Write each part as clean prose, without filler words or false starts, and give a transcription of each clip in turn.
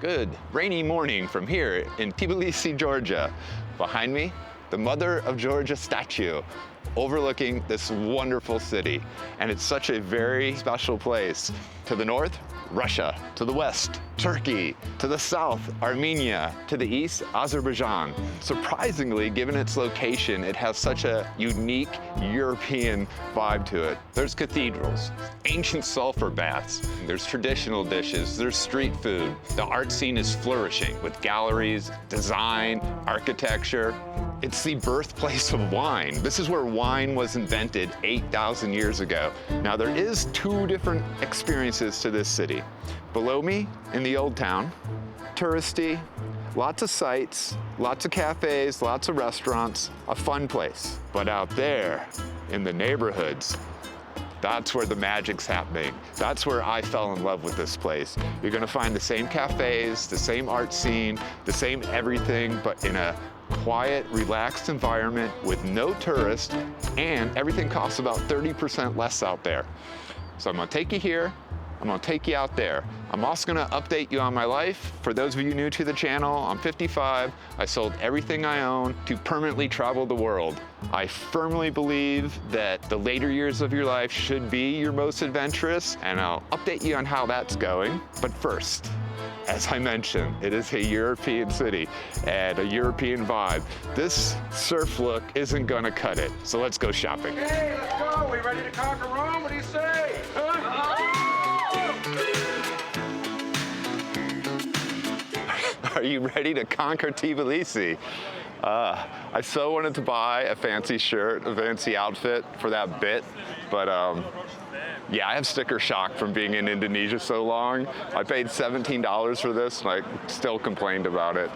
Good rainy morning from here in Tbilisi, Georgia. Behind me, the Mother of Georgia statue overlooking this wonderful city. And it's such a very special place. To the north, Russia. To the west, Turkey. To the south, Armenia. To the east, Azerbaijan. Surprisingly, given its location, it has such a unique European vibe to it. There's cathedrals, ancient sulfur baths, there's traditional dishes, there's street food. The art scene is flourishing with galleries, design, architecture. It's the birthplace of wine. This is where wine was invented 8,000 years ago. Now there is two different experiences to this city. Below me in the old town, touristy, lots of sights, lots of cafes, lots of restaurants, a fun place. But out there in the neighborhoods, that's where the magic's happening. That's where I fell in love with this place. You're gonna find the same cafes, the same art scene, the same everything, but in a quiet, relaxed environment with no tourists, and everything costs about 30% less out there. So I'm gonna take you here, I'm gonna take you out there. I'm also gonna update you on my life. For those of you new to the channel, I'm 55. I sold everything I own to permanently travel the world. I firmly believe that the later years of your life should be your most adventurous, and I'll update you on how that's going. But first, as I mentioned, it is a European city and a European vibe. This surf look isn't gonna cut it, so let's go shopping. Hey, let's go. We ready to conquer Rome? What do you say? Are you ready to conquer Tbilisi? I so wanted to buy a fancy shirt, a fancy outfit for that bit, but yeah, I have sticker shock from being in Indonesia so long. I paid $17 for this and I still complained about it.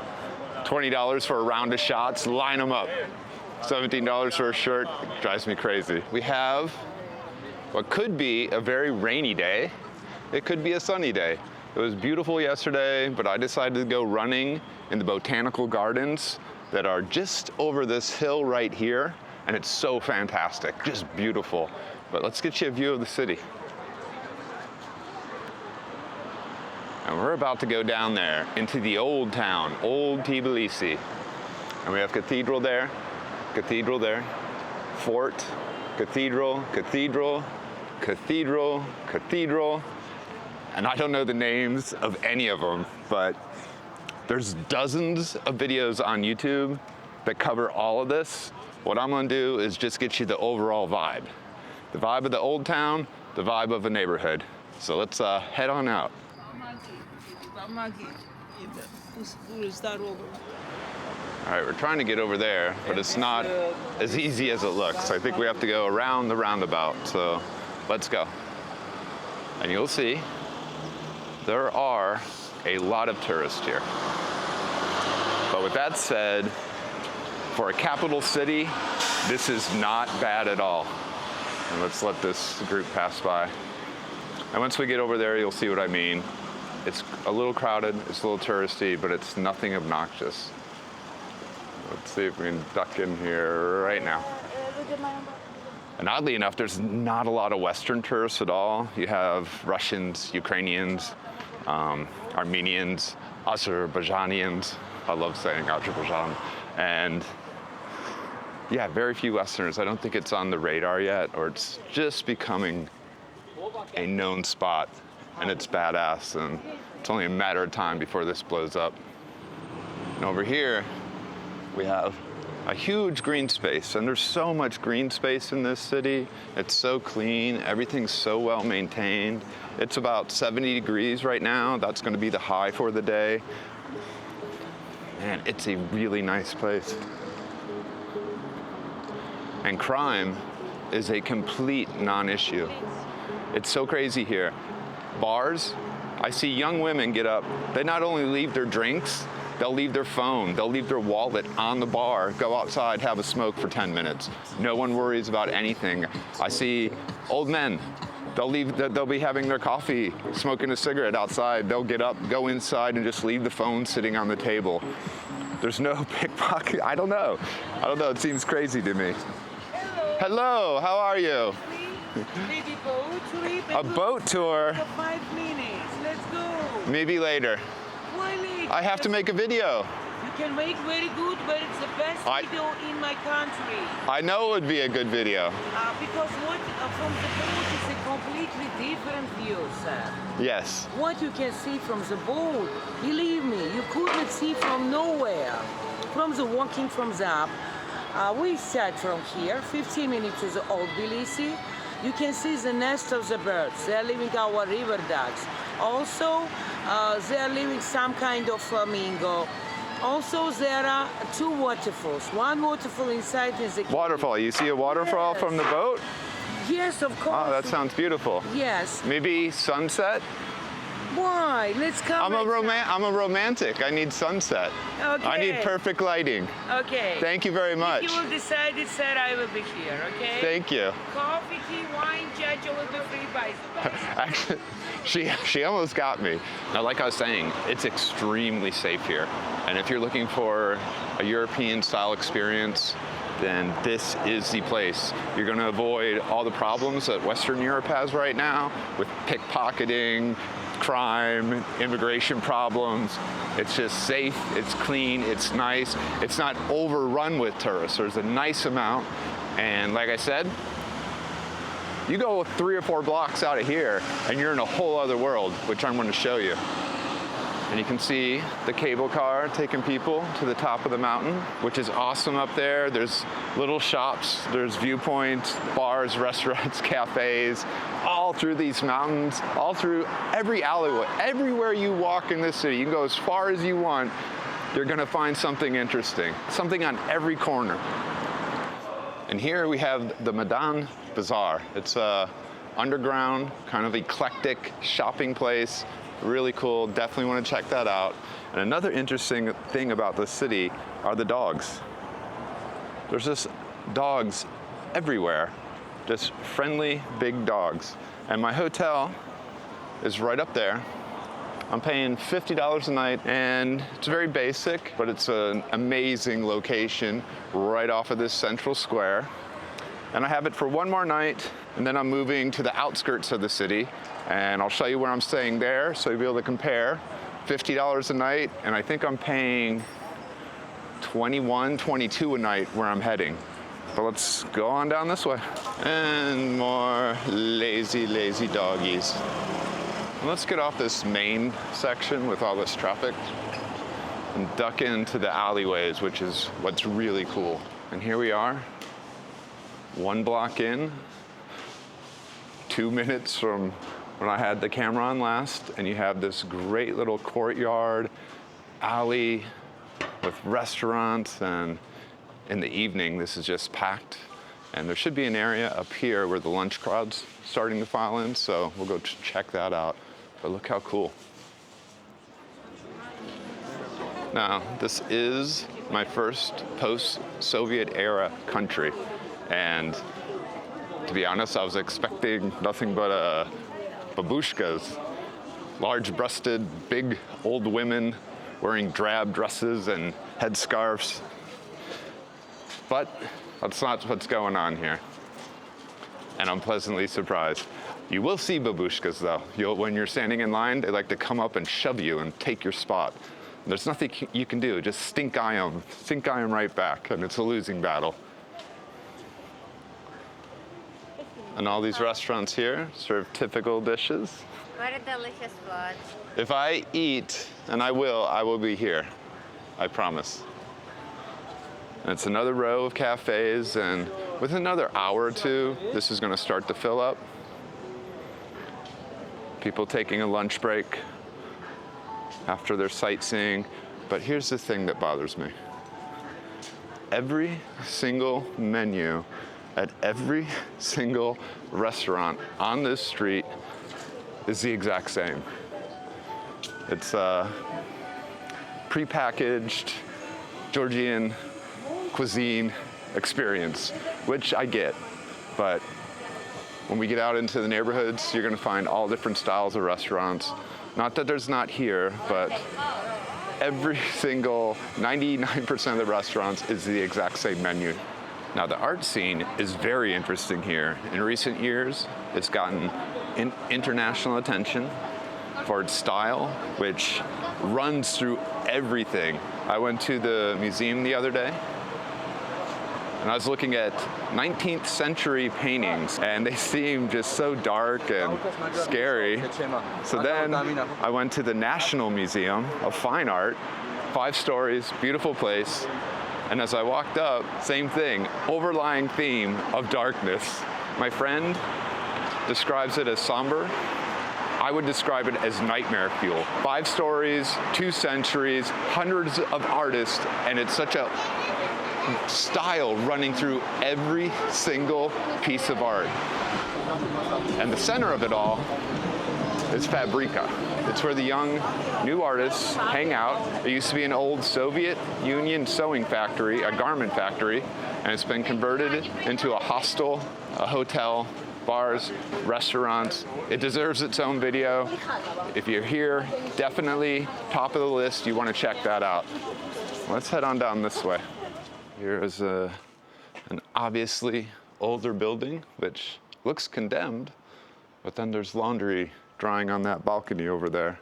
$20 for a round of shots, line them up. $17 for a shirt, drives me crazy. We have what could be a very rainy day. It could be a sunny day. It was beautiful yesterday, but I decided to go running in the botanical gardens that are just over this hill right here, and it's so fantastic, just beautiful. But let's get you a view of the city. And we're about to go down there into the old town, Old Tbilisi. And we have cathedral there, fort, cathedral, cathedral, cathedral, cathedral. And I don't know the names of any of them, but there's dozens of videos on YouTube that cover all of this. What I'm gonna do is just get you the overall vibe. The vibe of the old town, the vibe of a neighborhood. So let's head on out. All right, we're trying to get over there, but it's not as easy as it looks. I think we have to go around the roundabout, so let's go. And you'll see there are a lot of tourists here. But with that said, for a capital city, this is not bad at all. And let's let this group pass by. And once we get over there, you'll see what I mean. It's a little crowded, it's a little touristy, but it's nothing obnoxious. Let's see if we can duck in here right now. And oddly enough, there's not a lot of Western tourists at all. You have Russians, Ukrainians, Armenians, Azerbaijanians. I love saying Azerbaijan. And yeah, very few Westerners. I don't think it's on the radar yet, or it's just becoming a known spot, and it's badass, and it's only a matter of time before this blows up. And over here, we have a huge green space, and there's so much green space in this city. It's so clean, everything's so well maintained. It's about 70 degrees right now. That's gonna be the high for the day. Man, it's a really nice place. And crime is a complete non-issue. It's so crazy here. Bars, I see young women get up. They not only leave their drinks, they'll leave their phone, they'll leave their wallet on the bar, go outside, have a smoke for 10 minutes. No one worries about anything. I see old men, they'll be having their coffee, smoking a cigarette outside. They'll get up, go inside, and just leave the phone sitting on the table. There's no pickpocket. I don't know. It seems crazy to me. Hello, how are you? Maybe boat trip. A boat tour? For 5 minutes. Let's go. Maybe later. my leg. I have to make a video. You can make very good, but it's the best video in my country. I know it would be a good video. Because what from the boat is a completely different view, sir. Yes. What you can see from the boat, believe me, you couldn't see from nowhere. From the walking from the up, we start from here, 15 minutes to the Old Tbilisi. You can see the nest of the birds. They are living our river ducks. Also, they are living some kind of flamingo. Also, there are two waterfalls. One waterfall inside is a Waterfall. You see a waterfall from the boat? Yes, of course. Oh, that sounds beautiful. Yes. Maybe sunset? Why? Let's come. I'm a romantic. I need sunset. Okay. I need perfect lighting. Okay. Thank you very much. If you will decide it, sir, I will be here, okay? Thank you. Coffee, tea, wine, judge will be free by Actually, she almost got me. Now, like I was saying, it's extremely safe here. And if you're looking for a European style experience, then this is the place. You're gonna avoid all the problems that Western Europe has right now with pickpocketing, crime, immigration problems. It's just safe, it's clean, it's nice. It's not overrun with tourists. There's a nice amount. And like I said, you go 3 or 4 blocks out of here and you're in a whole other world, which I'm gonna show you. And you can see the cable car taking people to the top of the mountain, which is awesome up there. There's little shops, there's viewpoints, bars, restaurants, cafes, all through these mountains, all through every alleyway. Everywhere you walk in this city, you can go as far as you want, you're gonna find something interesting, something on every corner. And here we have the Maidan Bazaar. It's a underground, kind of eclectic shopping place. Really cool, definitely want to check that out. And another interesting thing about this city are the dogs. There's just dogs everywhere, just friendly, big dogs. And my hotel is right up there. I'm paying $50 a night, and it's very basic, but it's an amazing location right off of this central square. And I have it for one more night, and then I'm moving to the outskirts of the city, and I'll show you where I'm staying there so you'll be able to compare. $50 a night, and I think I'm paying $21, $22 a night where I'm heading. But let's go on down this way. And more lazy, lazy doggies. Let's get off this main section with all this traffic and duck into the alleyways, which is what's really cool. And here we are, 1 block in, 2 minutes from when I had the camera on last, and you have this great little courtyard, alley with restaurants, and in the evening, this is just packed. And there should be an area up here where the lunch crowd's starting to file in, so we'll go check that out. But look how cool. Now, this is my first post-Soviet era country. And to be honest, I was expecting nothing but babushkas, large-breasted, big old women wearing drab dresses and headscarves. But that's not what's going on here. And I'm pleasantly surprised. You will see babushkas though. When you're standing in line, they like to come up and shove you and take your spot. There's nothing you can do, just stink eye them right back, and it's a losing battle. And all these restaurants here serve typical dishes. Very delicious food. If I eat, and I will be here, I promise. And it's another row of cafes, and within another hour or two, this is gonna start to fill up. People taking a lunch break after their sightseeing. But here's the thing that bothers me. Every single menu at every single restaurant on this street is the exact same. It's a prepackaged Georgian cuisine experience, which I get, but when we get out into the neighborhoods, you're gonna find all different styles of restaurants. Not that there's not here, but every single 99% of the restaurants is the exact same menu. Now, the art scene is very interesting here. In recent years, it's gotten international attention for its style, which runs through everything. I went to the museum the other day, and I was looking at 19th century paintings, and they seemed just so dark and scary. So then I went to the National Museum of Fine Art, 5 stories, beautiful place. And as I walked up, same thing, overlying theme of darkness. My friend describes it as somber. I would describe it as nightmare fuel. 5 stories, 2 centuries, hundreds of artists, and it's such a style running through every single piece of art. And the center of it all is Fabrika. It's where the young, new artists hang out. It used to be an old Soviet Union sewing factory, a garment factory, and it's been converted into a hostel, a hotel, bars, restaurants. It deserves its own video. If you're here, definitely top of the list. You want to check that out. Let's head on down this way. Here is an obviously older building, which looks condemned, but then there's laundry drying on that balcony over there.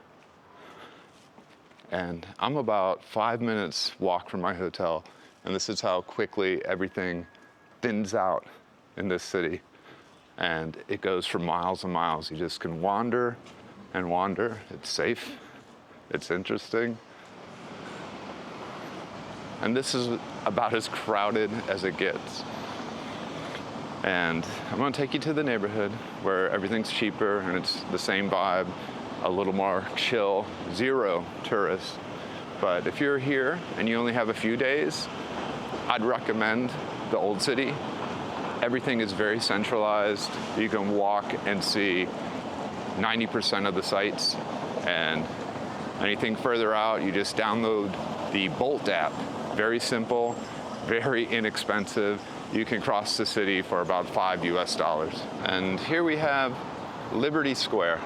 And I'm about 5 minutes walk from my hotel, and this is how quickly everything thins out in this city. And it goes for miles and miles. You just can wander and wander. It's safe, it's interesting. And this is about as crowded as it gets. And I'm gonna take you to the neighborhood where everything's cheaper and it's the same vibe, a little more chill, 0 tourists. But if you're here and you only have a few days, I'd recommend the Old City. Everything is very centralized. You can walk and see 90% of the sites, and anything further out, you just download the Bolt app. Very simple, very inexpensive. You can cross the city for about $5 US. And here we have Liberty Square.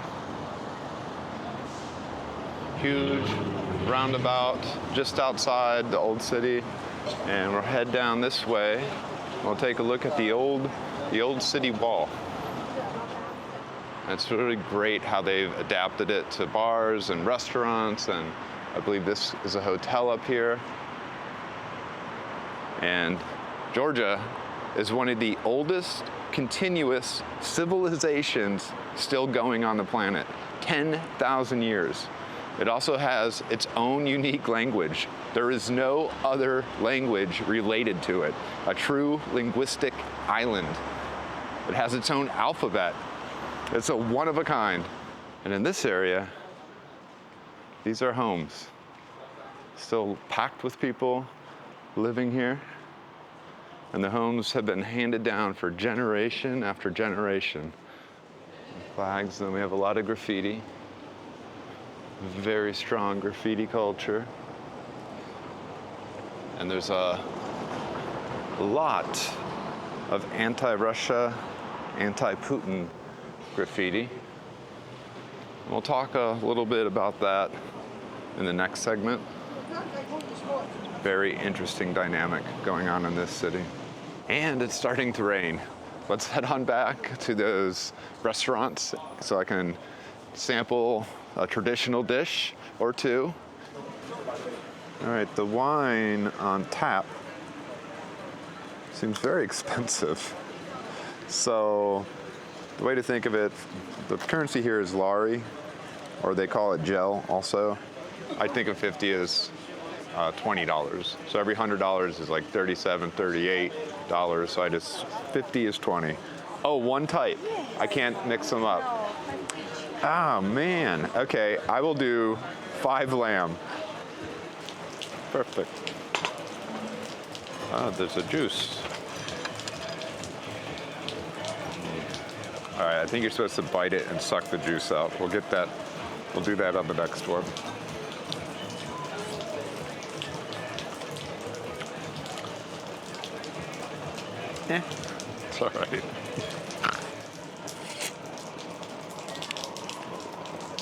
Huge roundabout just outside the Old City. And we'll head down this way. We'll take a look at the old city wall. It's really great how they've adapted it to bars and restaurants, and I believe this is a hotel up here. And Georgia is one of the oldest continuous civilizations still going on the planet, 10,000 years. It also has its own unique language. There is no other language related to it, a true linguistic island. It has its own alphabet. It's a one of a kind. And in this area, these are homes, still packed with people living here. And the homes have been handed down for generation after generation. Flags, and then we have a lot of graffiti. Very strong graffiti culture. And there's a lot of anti-Russia, anti-Putin graffiti. We'll talk a little bit about that in the next segment. Very interesting dynamic going on in this city. And it's starting to rain. Let's head on back to those restaurants so I can sample a traditional dish or two. All right, the wine on tap seems very expensive. So the way to think of it, the currency here is lari, or they call it gel also. I think of 50 as $20. So every $100 is like $37, $38. So 50 is 20. Oh, one type. I can't mix them up. Ah, man. Okay, I will do 5 lamb. Perfect. Ah, there's a juice. All right, I think you're supposed to bite it and suck the juice out. We'll get that. We'll do that on the next one. It's all right.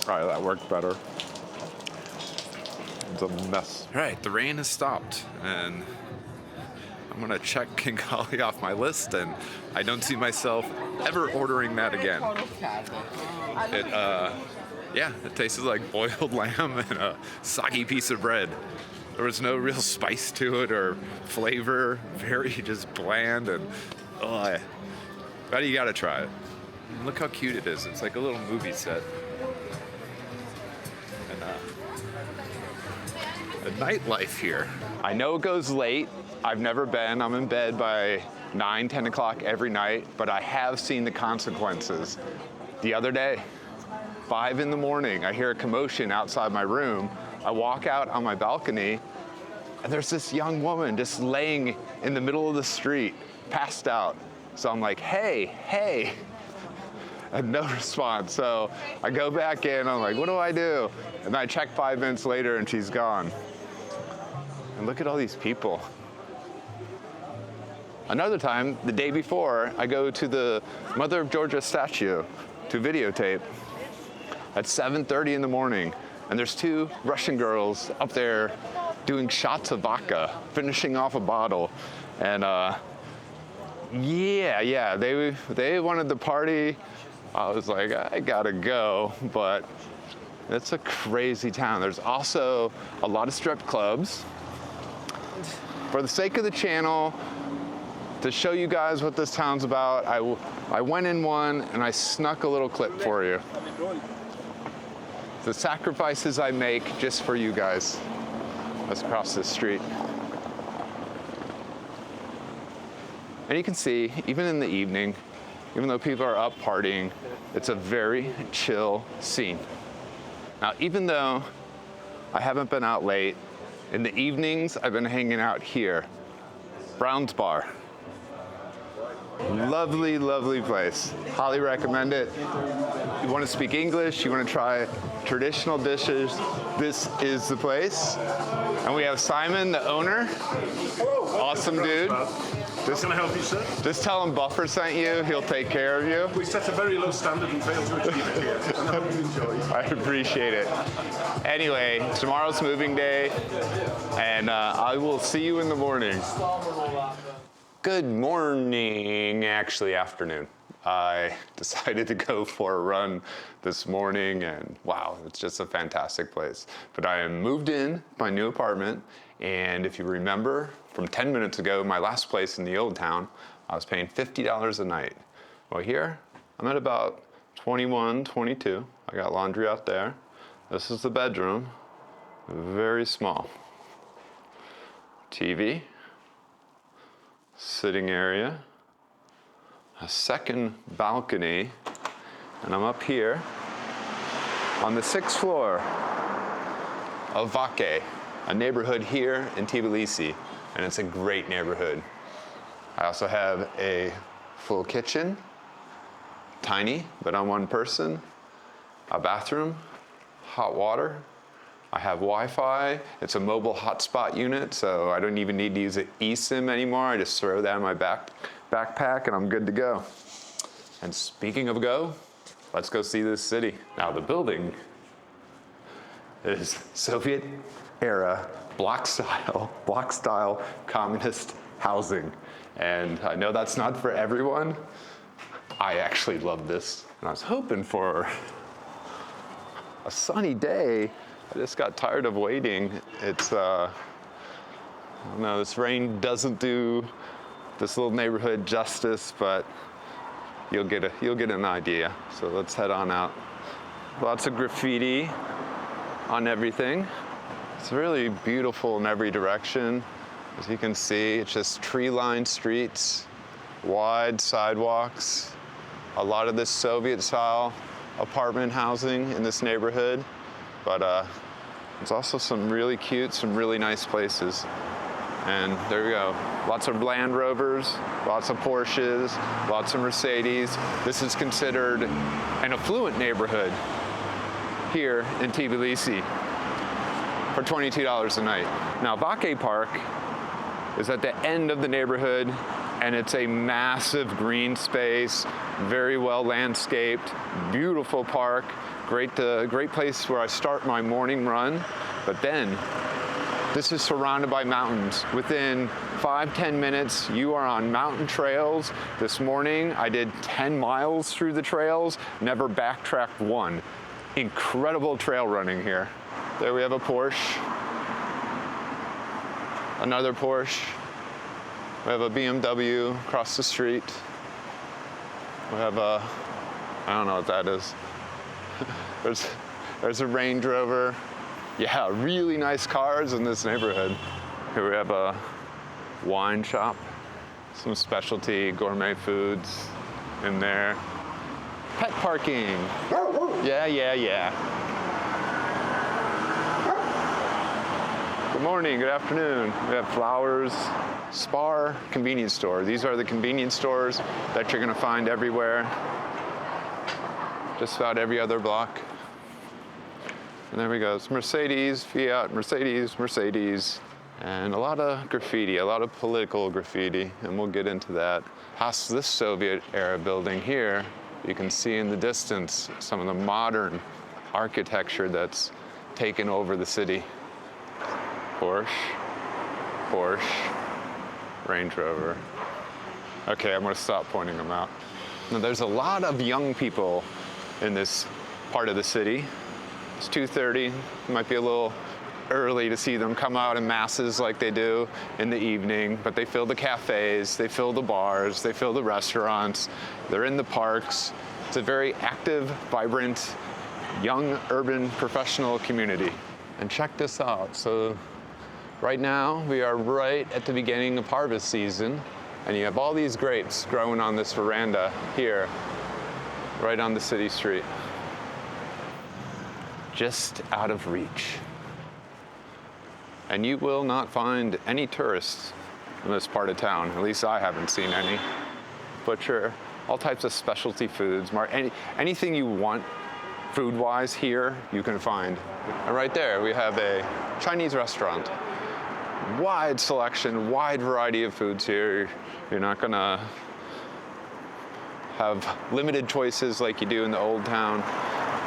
All right, that worked better. It's a mess. All right, the rain has stopped, and I'm gonna check khinkali off my list, and I don't see myself ever ordering that again. Yeah, it tasted like boiled lamb and a soggy piece of bread. There was no real spice to it or flavor, very just bland and, but you gotta try it. And look how cute it is. It's like a little movie set. And a nightlife here. I know it goes late. I've never been. I'm in bed by 9, 10 o'clock every night, but I have seen the consequences. The other day, 5 in the morning, I hear a commotion outside my room. I walk out on my balcony, and there's this young woman just laying in the middle of the street, passed out. So I'm like, hey. And no response. So I go back in, I'm like, what do I do? And I check 5 minutes later, and she's gone. And look at all these people. Another time, the day before, I go to the Mother of Georgia statue to videotape at 7:30 in the morning. And there's 2 Russian girls up there doing shots of vodka, finishing off a bottle. And yeah, they wanted to party. I was like, I gotta go, but it's a crazy town. There's also a lot of strip clubs. For the sake of the channel, to show you guys what this town's about, I went in one and I snuck a little clip for you. The sacrifices I make just for you guys. Let's cross this street. And you can see, even in the evening, even though people are up partying, it's a very chill scene. Now, even though I haven't been out late, in the evenings, I've been hanging out here. Brown's Bar. Lovely, lovely place. Highly recommend it. You want to speak English, you want to try traditional dishes, this is the place. And we have Simon, the owner. Hello. Awesome dude. How can I help you, sir? Just tell him Buffer sent you, he'll take care of you. We set a very low standard and fail to achieve it here, and I hope you enjoy. I appreciate it. Anyway, tomorrow's moving day, and I will see you in the morning. Good morning, actually afternoon. I decided to go for a run this morning, and wow, it's just a fantastic place. But I am moved in my new apartment, and if you remember from 10 minutes ago, my last place in the old town, I was paying $50 a night. Well, here, I'm at about 21, 22. I got laundry out there. This is the bedroom, very small. TV, sitting area, a second balcony, and I'm up here on the 6th floor of Vake, a neighborhood here in Tbilisi, and it's a great neighborhood. I also have a full kitchen, tiny, but on one person, a bathroom, hot water. I have Wi-Fi. It's a mobile hotspot unit, so I don't even need to use an eSIM anymore. I just throw that in my backpack and I'm good to go. And speaking of go, let's go see this city. Now the building is Soviet era block style communist housing. And I know that's not for everyone. I actually love this. And I was hoping for a sunny day. I just got tired of waiting. It's, I don't know, this rain doesn't do this little neighborhood justice, but you'll get an idea. So let's head on out. Lots of graffiti on everything. It's really beautiful in every direction. As you can see, it's just tree-lined streets, wide sidewalks, a lot of this Soviet-style apartment housing in this neighborhood. But there's also some really cute, some really nice places. And there we go. Lots of Land Rovers, lots of Porsches, lots of Mercedes. This is considered an affluent neighborhood here in Tbilisi for $22 a night. Now, Vake Park is at the end of the neighborhood, and it's a massive green space, very well landscaped, beautiful park. Great place where I start my morning run. But then, this is surrounded by mountains. Within 5-10 minutes, you are on mountain trails. This morning, I did 10 miles through the trails, never backtracked one. incredible trail running here. There we have a Porsche, another Porsche. We have a BMW across the street. We have a, I don't know what that is. There's a Range Rover. Yeah, really nice cars in this neighborhood. Here we have a wine shop, some specialty gourmet foods in there. Pet parking. Yeah. Good morning, good afternoon. We have flowers. Spar convenience store. These are the convenience stores that you're gonna find everywhere. Just about every other block. And there we go. It's Mercedes, Fiat, Mercedes. And a lot of graffiti, a lot of political graffiti, and we'll get into that. Past this Soviet era building here, you can see in the distance some of the modern architecture that's taken over the city. Porsche, Range Rover. Okay, I'm gonna stop pointing them out. Now, there's a lot of young people in this part of the city. It's 2:30, it might be a little early to see them come out in masses like they do in the evening, but they fill the cafes, they fill the bars, they fill the restaurants, they're in the parks. It's a very active, vibrant, young, urban, professional community. And check this out. So right now, we are right at the beginning of harvest season, and you have all these grapes growing on this veranda here, right on the city street. Just out of reach. And you will not find any tourists in this part of town. At least I haven't seen any. Butcher, all types of specialty foods. Anything you want food-wise here, you can find. And right there, we have a Chinese restaurant. Wide selection, wide variety of foods here. You're not gonna have limited choices like you do in the Old Town.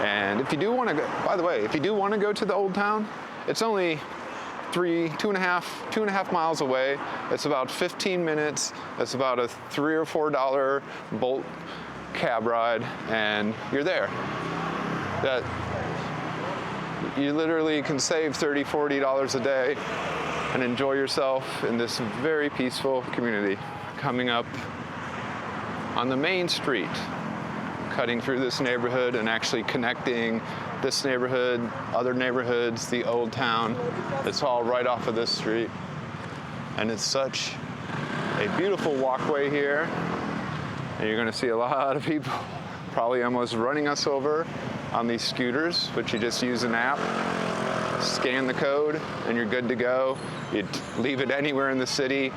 And if you do want to go, by the way, if you do want to go to the Old Town, it's only two and a half miles away. It's about 15 minutes. It's about a $3 or $4 Bolt cab ride, and you're there. That you literally can save $30, $40 a day and enjoy yourself in this very peaceful community. Coming up on the main street, cutting through this neighborhood and actually connecting this neighborhood, other neighborhoods, the Old Town. It's all right off of this street. And it's such a beautiful walkway here. And you're gonna see a lot of people probably almost running us over on these scooters, but you just use an app, scan the code, and you're good to go. You leave it anywhere in the city.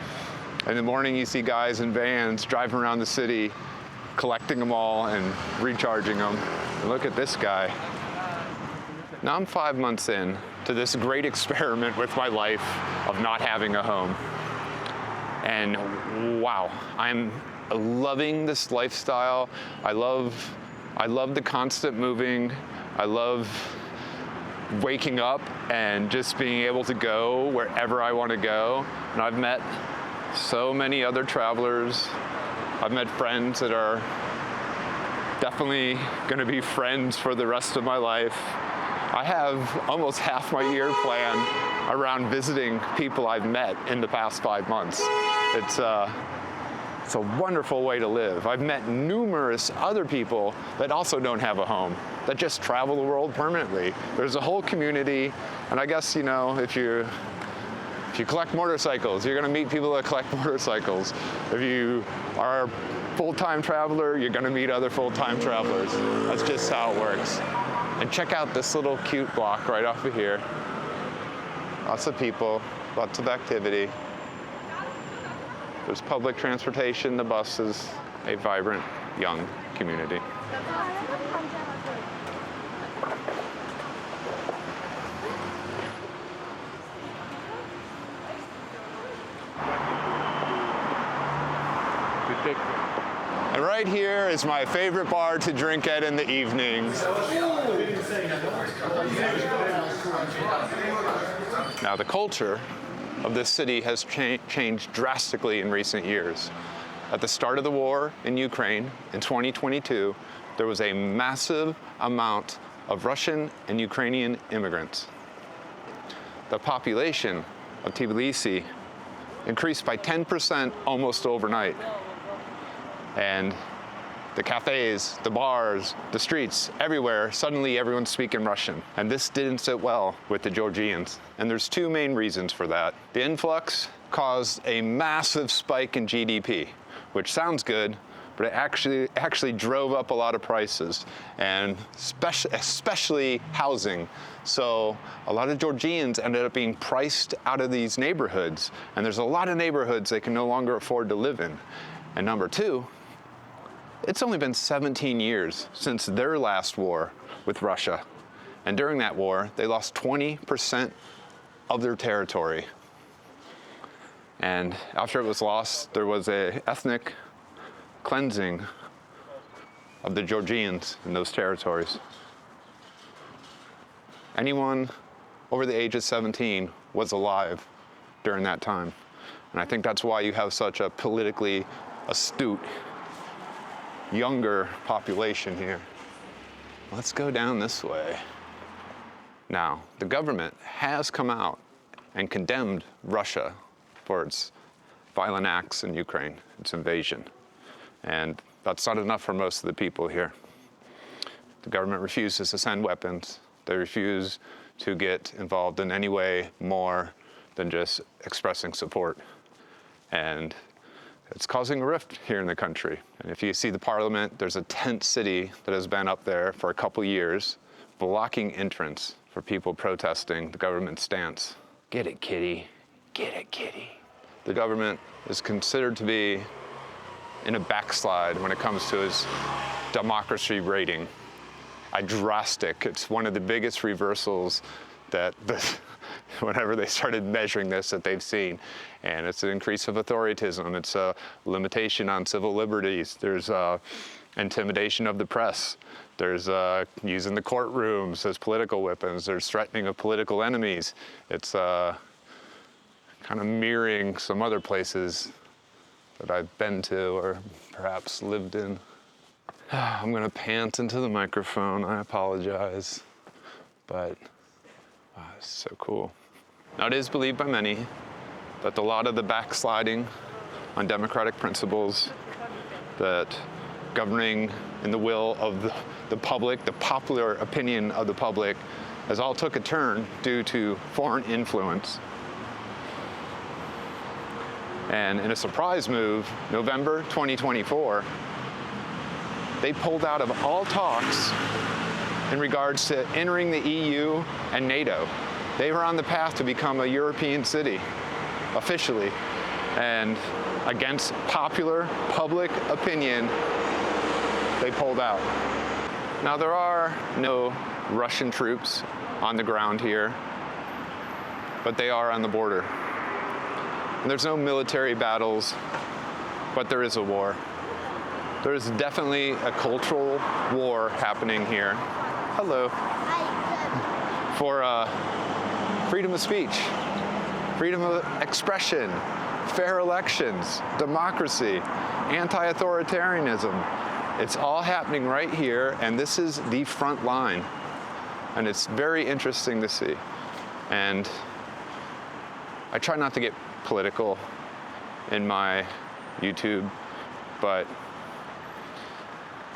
In the morning, you see guys in vans driving around the city, collecting them all and recharging them. And look at this guy. Now I'm 5 months in to this great experiment with my life of not having a home. And wow, I'm loving this lifestyle. I love the constant moving. I love waking up and just being able to go wherever I want to go. And I've met so many other travelers. I've met friends that are definitely going to be friends for the rest of my life. I have almost half my year planned around visiting people I've met in the past 5 months. It's a wonderful way to live. I've met numerous other people that also don't have a home, that just travel the world permanently. There's a whole community, and I guess, you know, if you collect motorcycles, you're gonna meet people that collect motorcycles. If you are a full-time traveler, you're gonna meet other full-time travelers. That's just how it works. And check out this little cute block right off of here. Lots of people, lots of activity. There's public transportation, the buses, a vibrant, young community. And right here is my favorite bar to drink at in the evenings. Now, the culture of this city has changed drastically in recent years. At the start of the war in Ukraine in 2022, there was a massive amount of Russian and Ukrainian immigrants. The population of Tbilisi increased by 10% almost overnight. And the cafes, the bars, the streets, everywhere, suddenly everyone's speaking Russian. And this didn't sit well with the Georgians. And there's two main reasons for that. The influx caused a massive spike in GDP, which sounds good, but it actually drove up a lot of prices, and especially housing. So a lot of Georgians ended up being priced out of these neighborhoods, and there's a lot of neighborhoods they can no longer afford to live in. And number two, it's only been 17 years since their last war with Russia. And during that war, they lost 20% of their territory. And after it was lost, there was an ethnic cleansing of the Georgians in those territories. Anyone over the age of 17 was alive during that time. And I think that's why you have such a politically astute, younger population here. Let's go down this way. Now, the government has come out and condemned Russia for its violent acts in Ukraine, its invasion. And that's not enough for most of the people here. The government refuses to send weapons. They refuse to get involved in any way more than just expressing support. And it's causing a rift here in the country. And if you see the parliament, there's a tent city that has been up there for a couple years, blocking entrance for people protesting the government's stance. Get it, kitty. Get it, kitty. The government is considered to be in a backslide when it comes to its democracy rating. It's one of the biggest reversals that whenever they started measuring this that they've seen. And it's an increase of authoritarianism. It's a limitation on civil liberties. There's intimidation of the press. There's using the courtrooms as political weapons. There's threatening of political enemies. It's kind of mirroring some other places that I've been to or perhaps lived in. I'm gonna pant into the microphone, I apologize, but wow, it's so cool. Now, it is believed by many that a lot of the backsliding on democratic principles, that governing in the will of the public, the popular opinion of the public, has all took a turn due to foreign influence. And in a surprise move, November 2024, they pulled out of all talks in regards to entering the EU and NATO. They were on the path to become a European city, officially. And against popular public opinion, they pulled out. Now, there are no Russian troops on the ground here, but they are on the border. And there's no military battles, but there is a war. There is definitely a cultural war happening here. Hello. For freedom of speech, freedom of expression, fair elections, democracy, anti-authoritarianism. It's all happening right here, and this is the front line. And it's very interesting to see. And I try not to get political in my YouTube, but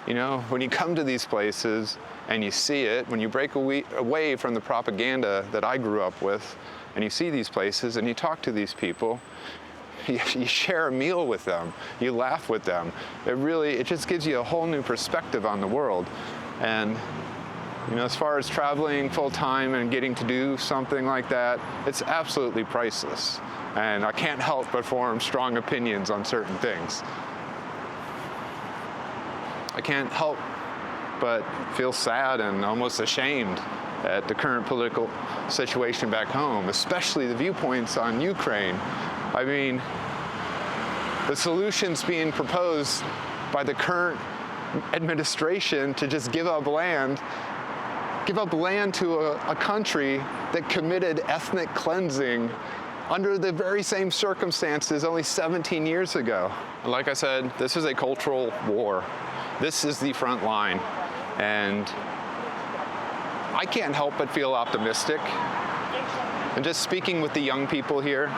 you know, when you come to these places and you see it, when you break away from the propaganda that I grew up with, and you see these places and you talk to these people, you share a meal with them, you laugh with them. It just gives you a whole new perspective on the world. And you know, as far as traveling full time and getting to do something like that, it's absolutely priceless. And I can't help but form strong opinions on certain things. I can't help but feel sad and almost ashamed at the current political situation back home, especially the viewpoints on Ukraine. I mean, the solutions being proposed by the current administration to just give up land to a country that committed ethnic cleansing under the very same circumstances only 17 years ago. And like I said, this is a cultural war. This is the front line. And I can't help but feel optimistic. And just speaking with the young people here,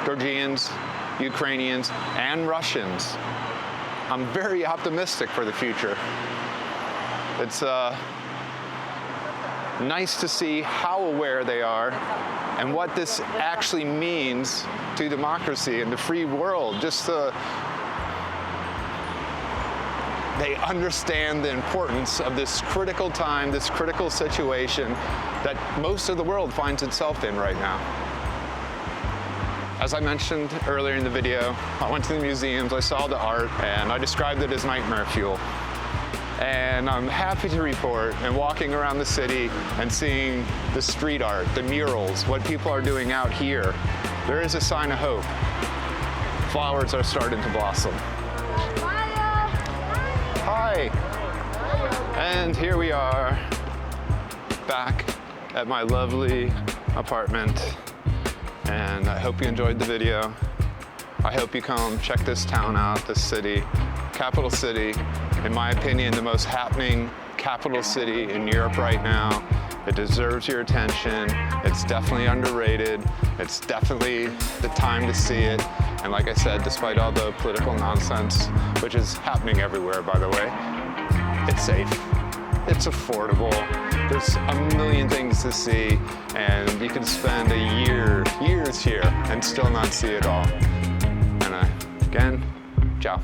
Georgians, Ukrainians, and Russians, I'm very optimistic for the future. It's nice to see how aware they are and what this actually means to democracy and the free world. Just they understand the importance of this critical time, this critical situation that most of the world finds itself in right now. As I mentioned earlier in the video, I went to the museums, I saw the art, and I described it as nightmare fuel. And I'm happy to report, and walking around the city and seeing the street art, the murals, what people are doing out here, there is a sign of hope. Flowers are starting to blossom. Hi! And here we are, back at my lovely apartment. And I hope you enjoyed the video. I hope you come check this town out, this city, capital city. In my opinion, the most happening capital city in Europe right now. It deserves your attention. It's definitely underrated. It's definitely the time to see it. And like I said, despite all the political nonsense, which is happening everywhere, by the way, it's safe, it's affordable. There's a million things to see, and you can spend years here and still not see it all. And again, ciao.